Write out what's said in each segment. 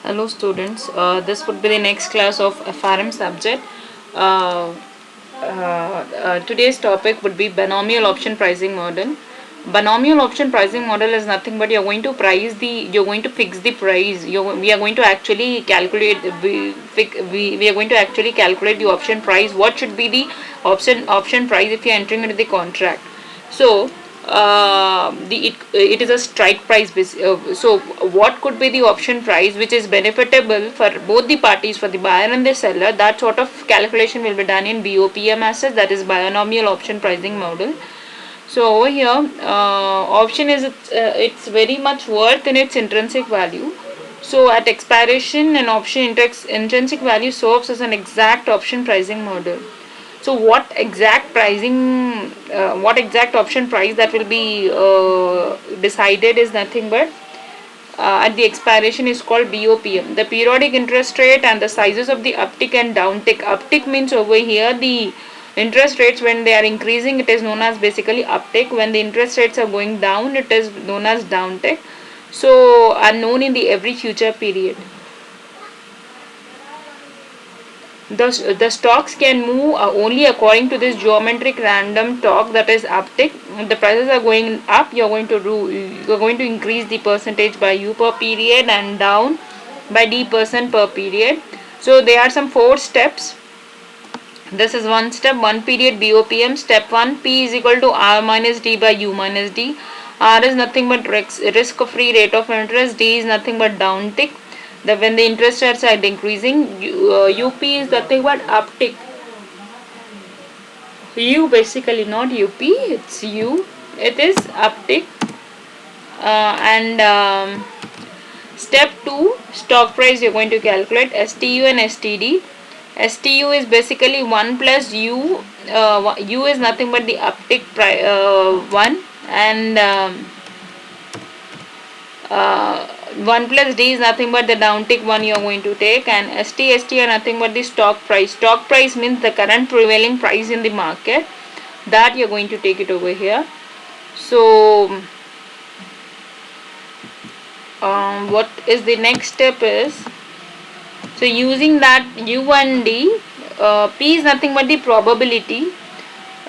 Hello students, this would be the next class of FRM subject. Uh, Today's topic would be binomial option pricing model. Binomial option pricing model is nothing but you're going to fix the price. We are going to actually calculate, we are going to actually calculate the option price. What should be the option price if you are entering into the contract? So it is a strike price so what could be the option price which is benefitable for both the parties, for the buyer and the seller? That sort of calculation will be done in BOPM assets, that is binomial option pricing model. So over here, option is it's very much worth in its intrinsic value. So at expiration, an option intrinsic value serves as an exact option pricing model. So what exact option price that will be decided is nothing but at the expiration is called BOPM. The periodic interest rate and the sizes of the uptick and downtick. Uptick means over here the interest rates when they are increasing, it is known as basically uptick. When the interest rates are going down, it is known as downtick. So are known in the every future period. The stocks can move only according to this geometric random talk, that is uptick. If the prices are going up, you're going to increase the percentage by U per period and down by D% per period. So there are some 4 steps. This is one step, 1 period BOPM. Step 1, P is equal to R minus D by U minus D. R is nothing but risk free rate of interest. D is nothing but downtick. When the interest rates are decreasing, UP is nothing but uptick. U basically not UP, it's U. It is uptick. And Step 2, stock price you're going to calculate STU and STD. STU is basically 1 plus U. U is nothing but the uptick 1, and 1 plus D is nothing but the downtick 1 you are going to take, and ST are nothing but the stock price. Stock price means the current prevailing price in the market, that you are going to take it over here. So what is the next step is, so using that U and D, P is nothing but the probability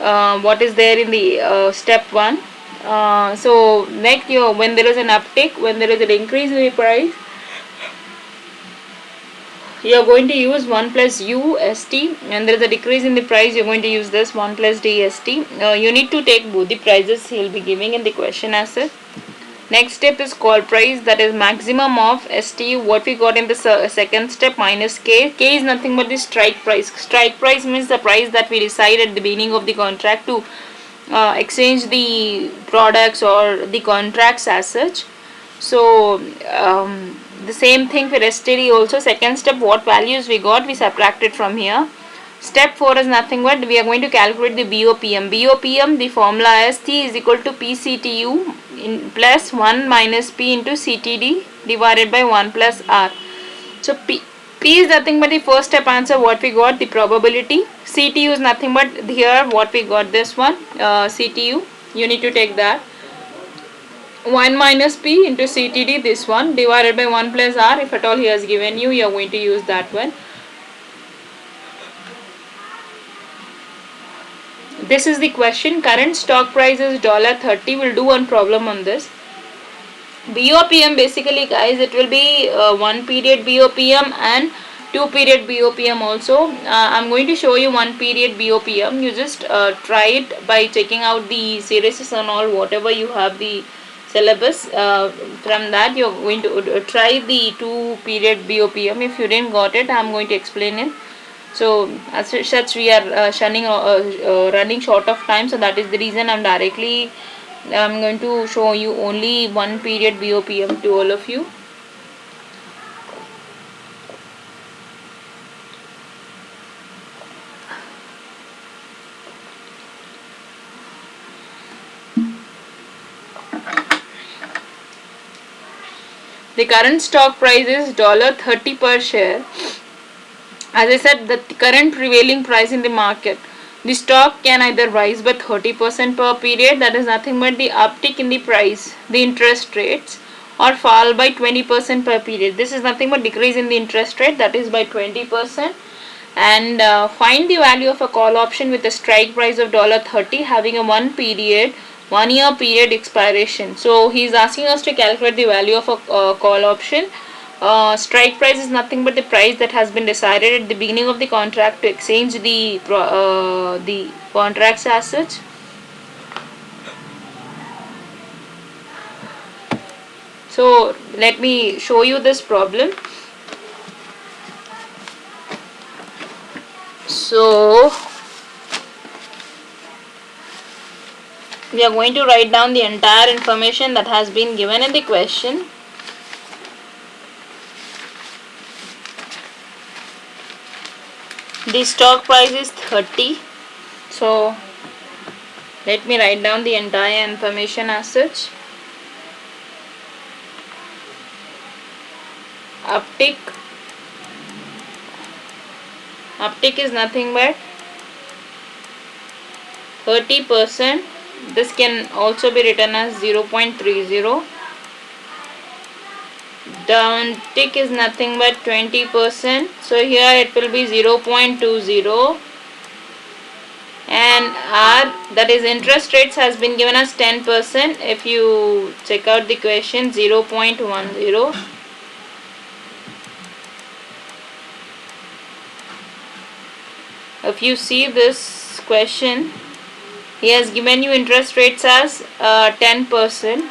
what is there in the step 1. So next, when there is an uptick, when there is an increase in the price, you are going to use 1 plus U ST, and there is a decrease in the price, you are going to use this 1 plus D ST. You need to take both the prices he will be giving in the question answer. Next step is call price, that is maximum of ST, what we got in the second step, minus K. K is nothing but the strike price. Strike price means the price that we decide at the beginning of the contract to exchange the products or the contracts as such. So the same thing for STD also. Second step, what values we got, we subtracted from here. Step 4 is nothing but we are going to calculate the BOPM. BOPM, the formula is T is equal to PCTU plus 1 minus P into CTD divided by 1 plus R. So P is nothing but the first step answer, what we got, the probability. CTU is nothing but here what we got, this one, CTU. You need to take that. 1 minus P into CTD, this one, divided by 1 plus R. If at all he has given you, you are going to use that one. This is the question. Current stock price is $30. We'll do one problem on this. BOPM basically, guys, it will be 1 period BOPM and 2 period BOPM also. I'm going to show you 1 period BOPM. You just try it by checking out the series and all, whatever you have the syllabus. From that you're going to try the 2 period BOPM. If you didn't got it, I'm going to explain it. So as such we are running short of time, so that is the reason I'm going to show you only 1 period BOPM to all of you. The current stock price is $30 per share. As I said, the current prevailing price in the market. The stock can either rise by 30% per period, that is nothing but the uptick in the price, the interest rates, or fall by 20% per period. This is nothing but decrease in the interest rate, that is by 20%. And find the value of a call option with a strike price of $30 having a 1 year period expiration. So he is asking us to calculate the value of a call option. Strike price is nothing but the price that has been decided at the beginning of the contract to exchange the contracts as such. So let me show you this problem. So we are going to write down the entire information that has been given in the question. The stock price is 30. So let me write down the entire information as such. Uptick is nothing but 30%. This can also be written as 0.30. Downtick is nothing but 20%. So here it will be 0.20. And R, that is interest rates, has been given as 10%. If you check out the question, 0.10. If you see this question, he has given you interest rates as 10%.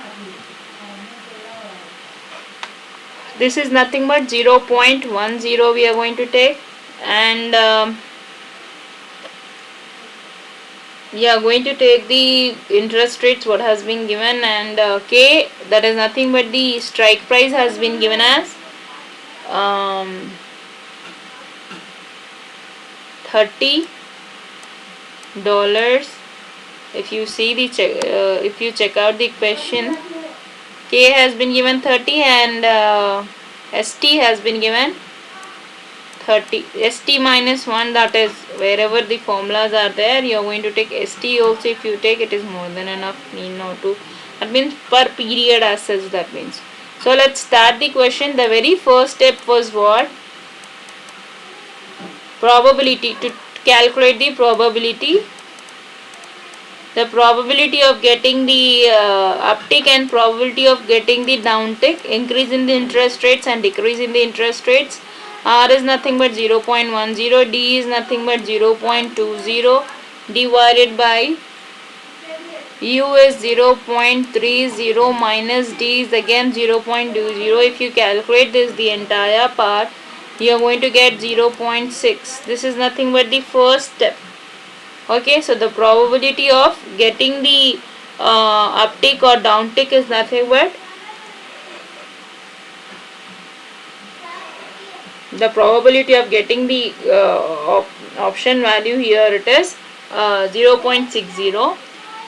This is nothing but 0.10 we are going to take, and we are going to take the interest rates what has been given, and K, that is nothing but the strike price, has been given as $30. If you see the if you check out the question, K has been given 30 and ST has been given 30. ST minus 1, that is wherever the formulas are there, you are going to take ST also. If you take, it is more than enough, need not to. That means per period as such, that means. So let's start the question. The very first step was what? Probability. To calculate the probability. The probability of getting the uptick and probability of getting the downtick, increase in the interest rates and decrease in the interest rates. R is nothing but 0.10, D is nothing but 0.20 divided by U is 0.30 minus D is again 0.20. If you calculate this, the entire part, you are going to get 0.6. This is nothing but the first step. Okay, so the probability of getting the uptick or downtick is nothing but the probability of getting the option value. Here it is 0.60.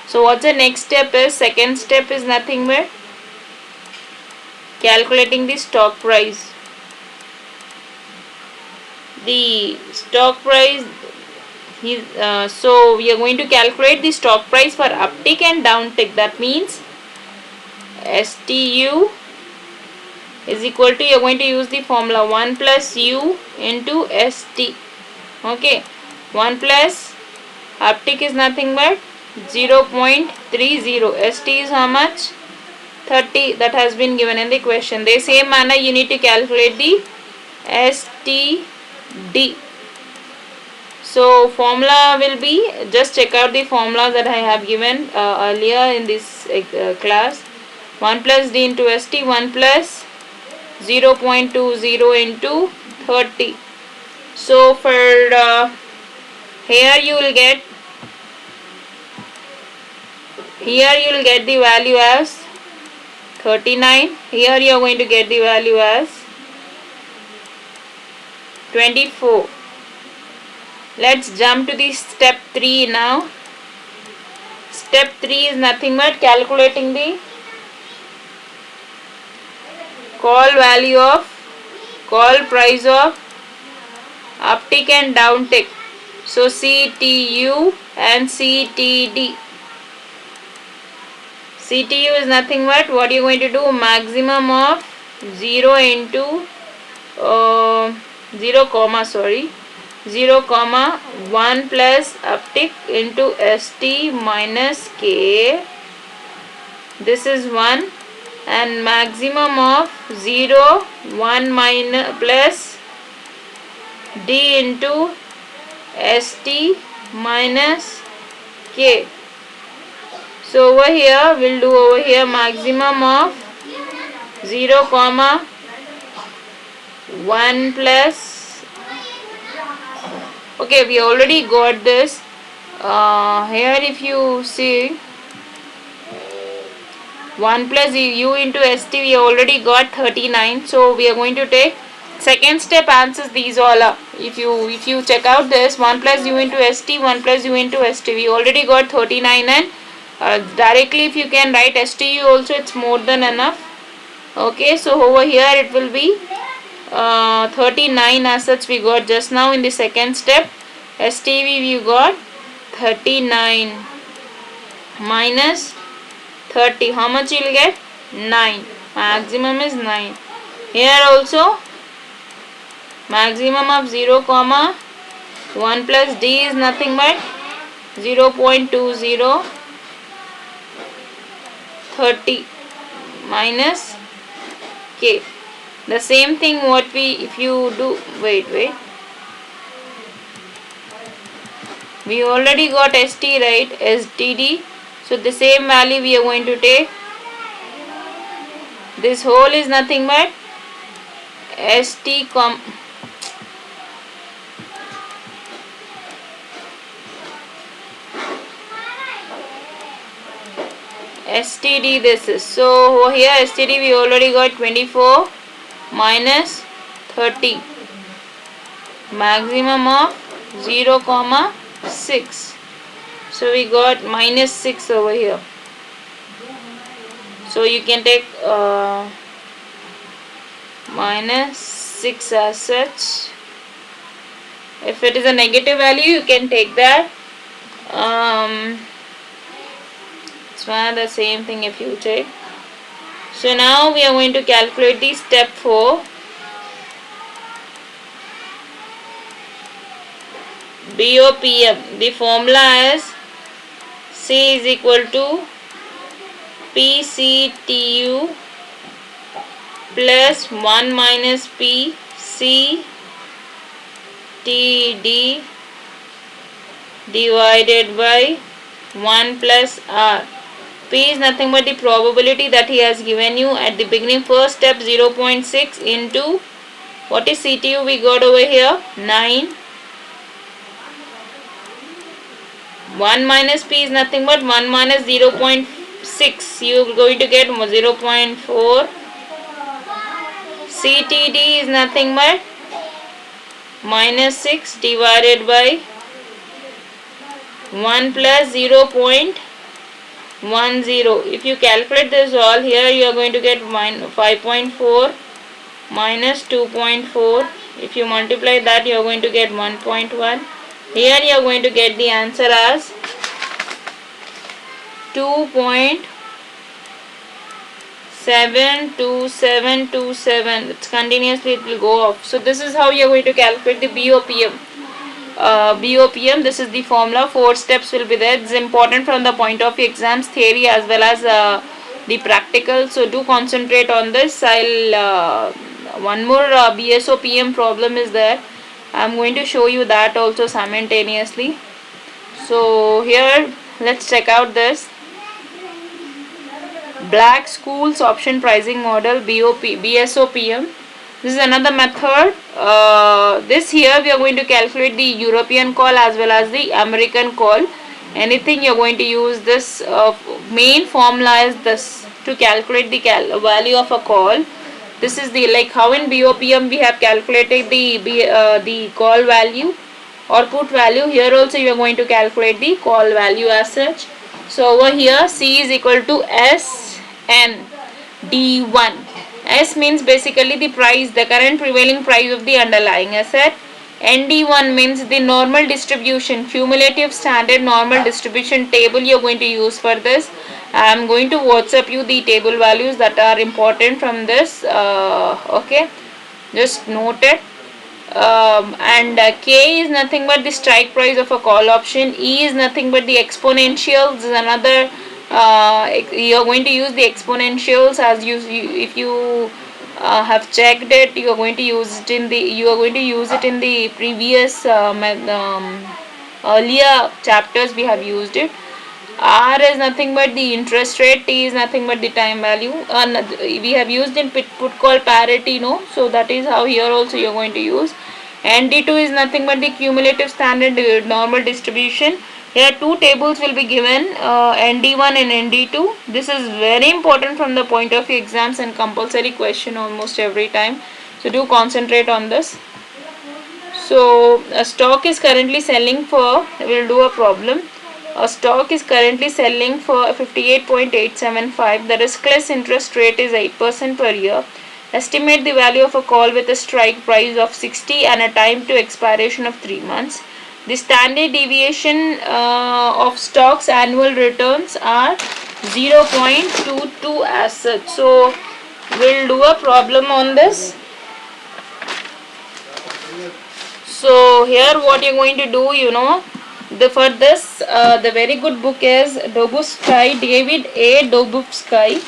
So what's the next step is? Second step is nothing but calculating the stock price. The stock price, so we are going to calculate the stock price for uptick and downtick. That means STU is equal to, you are going to use the formula 1 plus U into ST. Okay, 1 plus uptick is nothing but 0.30. ST is how much? 30. That has been given in the question. The same manner you need to calculate the STD. So formula will be, just check out the formula that I have given earlier in this class. 1 plus D into ST, 1 plus 0.20 into 30. So for here you will get the value as 39. Here you are going to get the value as 24. Let's jump to the step 3 now. Step 3 is nothing but calculating the call price of uptick and downtick. So CTU and CTD. CTU is nothing but what you're going to do, maximum of 0 into 0 comma 0 comma 1 plus uptick into ST minus K. This is 1, and maximum of 0 1 minus plus D into ST minus K. So over here we'll do over here maximum of 0 comma 1 plus, okay, we already got this. Here if you see 1 plus U into ST, we already got 39. So we are going to take second step answers. These all are, if you check out this 1 plus U into ST, 1 plus U into ST, we already got 39, and directly if you can write STU also, it's more than enough. Okay, so over here it will be 39 as such we got just now in the second step. STV we got 39 minus 30, how much you will get? 9. Maximum is 9. Here also maximum of 0 comma 1 plus D is nothing but 0.20, 30 minus K. The same thing what we, if you do, wait, we already got ST, right? STD. So the same value we are going to take. This whole is nothing but STD, this is. So over here STD we already got 24 minus 30, maximum of 0 comma 6. So we got minus 6 over here. So you can take minus 6 as such. If it is a negative value, you can take that. It's the same thing if you take. So now we are going to calculate the step 4. BOPM. The formula is C is equal to PCTU plus 1 minus PCTD divided by 1 plus R. P is nothing but the probability that he has given you at the beginning. First step 0.6 into, what is CTU we got over here? 9. 1 minus P is nothing but 1 minus 0.6. You are going to get 0.4. CTD is nothing but minus 6 divided by 1 plus 0.10. If you calculate this all, here you are going to get 5.4 minus 2.4. If you multiply that, you are going to get 1.1. Here you are going to get the answer as 2.72727. It's continuously, it will go off. So this is how you are going to calculate the BOPM. This is the formula. 4 steps will be there. It's important from the point of exams, theory as well as the practical. So do concentrate on this. I'll one more BSOPM problem is there. I'm going to show you that also simultaneously. So here let's check out this Black Scholes option pricing model, BSOPM. This is another method. This here we are going to calculate the European call as well as the American call. Anything you are going to use this main formula is this to calculate the value of a call. This is the, like how in BOPM we have calculated the call value or put value. Here also you are going to calculate the call value as such. So over here C is equal to SND1. S means basically the price, the current prevailing price of the underlying asset. ND1 means the normal distribution, cumulative standard normal distribution table you are going to use for this. I am going to WhatsApp you the table values that are important from this. Okay, just note it. And K is nothing but the strike price of a call option. E is nothing but the exponentials. This is another. You are going to use the exponentials as if you have checked it. You are going to use it in the. You are going to use it in the previous earlier chapters. We have used it. R is nothing but the interest rate. T is nothing but the time value. We have used in put call parity, no? So that is how here also you are going to use. ND2 is nothing but the cumulative standard normal distribution. Here two tables will be given, ND1 and ND2. This is very important from the point of view exams and compulsory question almost every time. So do concentrate on this. So a stock is currently selling for, we'll do a problem. A stock is currently selling for 58.875. The riskless interest rate is 8% per year. Estimate the value of a call with a strike price of 60 and a time to expiration of 3 months. The standard deviation of stocks annual returns are 0.22 as such. So we'll do a problem on this. So here what you're going to do, for this the very good book is Dobzhansky, David A. Dobzhansky.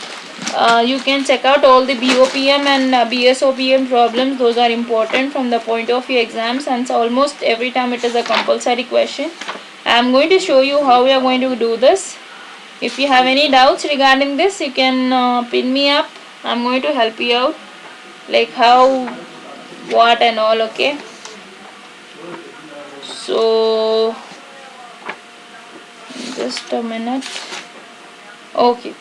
You can check out all the BOPM and BSOPM problems. Those are important from the point of view exams, and so almost every time it is a compulsory question. I am going to show you how we are going to do this. If you have any doubts regarding this, you can pin me up. I am going to help you out, like how, what and all. Okay. So just a minute. Okay,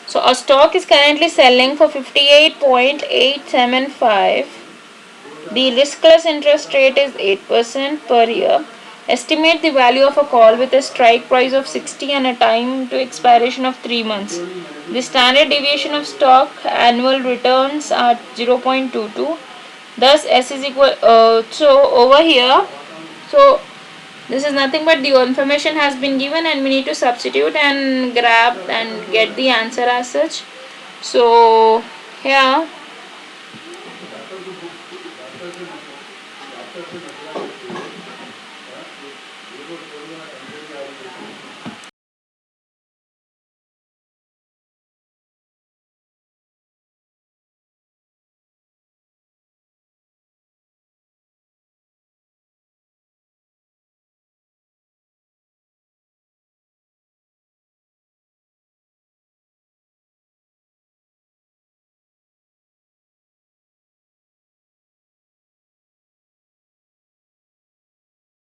so a stock is currently selling for 58.875. The riskless interest rate is 8% per year. Estimate the value of a call with a strike price of 60 and a time to expiration of 3 months. The standard deviation of stock annual returns are 0.22. Thus S is equal, so over here, so this is nothing but the information has been given and we need to substitute and grab and get the answer as such. So here